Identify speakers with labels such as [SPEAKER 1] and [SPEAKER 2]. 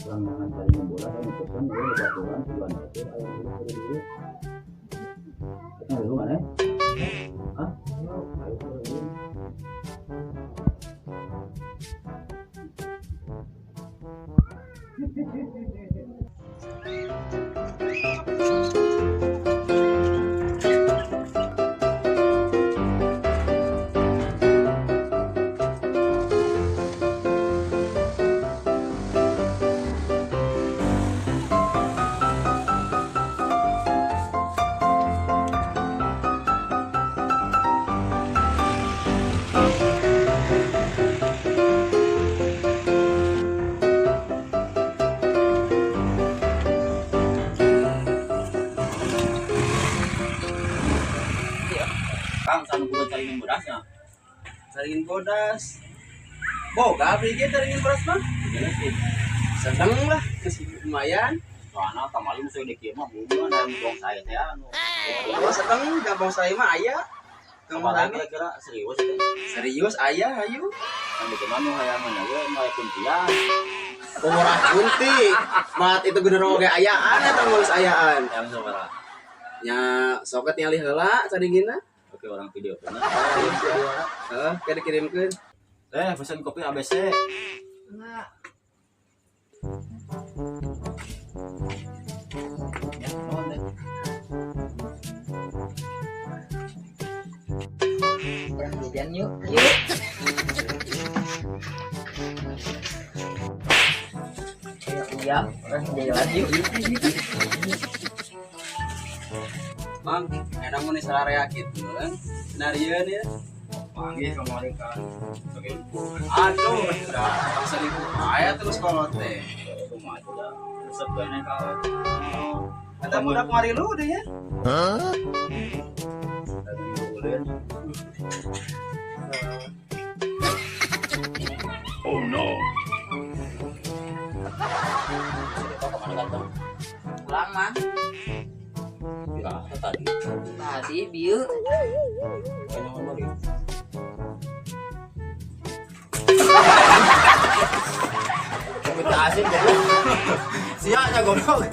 [SPEAKER 1] Langgangan saling bola dan itu kan dia beraturan tujuan itu ayo dulu. Kita dulu mana? Hah? Ayo dulu. Kang, sanu kudu caringin berasnya.
[SPEAKER 2] Saringin bodas. Boga pikir saringin beras mah.
[SPEAKER 1] Gimana sih?
[SPEAKER 2] Sedang lah, masih lumayan.
[SPEAKER 1] Soalnya kemarin musuh di kieu mah hubungan dan dong saya teh anu.
[SPEAKER 2] Oh, sedang gampang saya mah aya. Kamu
[SPEAKER 1] Kemarin
[SPEAKER 2] lagi
[SPEAKER 1] kira-kira serius teh.
[SPEAKER 2] serius aya ayo.
[SPEAKER 1] Kan di mana hayangan aja mau kuntian.
[SPEAKER 2] Umurah kunti. Mat itu bener oge ayaan atau mulus ayaan.
[SPEAKER 1] Yang sabaraha?
[SPEAKER 2] Nya soket nyali heula saringina.
[SPEAKER 1] Oke, orang video kan.
[SPEAKER 2] Heeh, kada dikirimkeun.
[SPEAKER 1] Pesan kopi ABC.
[SPEAKER 2] Enggak.
[SPEAKER 1] Ya, mohon deh.
[SPEAKER 3] Orang hujan yuk. Yuk. Iya, orang jalan yuk.
[SPEAKER 2] Mang, enak mun sararea kitu kan. Senarieun ya.
[SPEAKER 1] Panggil kemarin kan. Oke.
[SPEAKER 2] Aduh, udah selingkuh aya terus kolot teh.
[SPEAKER 1] Cuma aja. Resep kene kawan.
[SPEAKER 2] Kata budak mari lu deh ya.
[SPEAKER 1] Tadi bulan. Oh no. Kita kemana kan?
[SPEAKER 3] Pulang mah.
[SPEAKER 1] Ya, tadi.
[SPEAKER 3] Tadi bieu.
[SPEAKER 1] Kayaknya ngomong lagi. Kita asing goblok. Sianya goblok.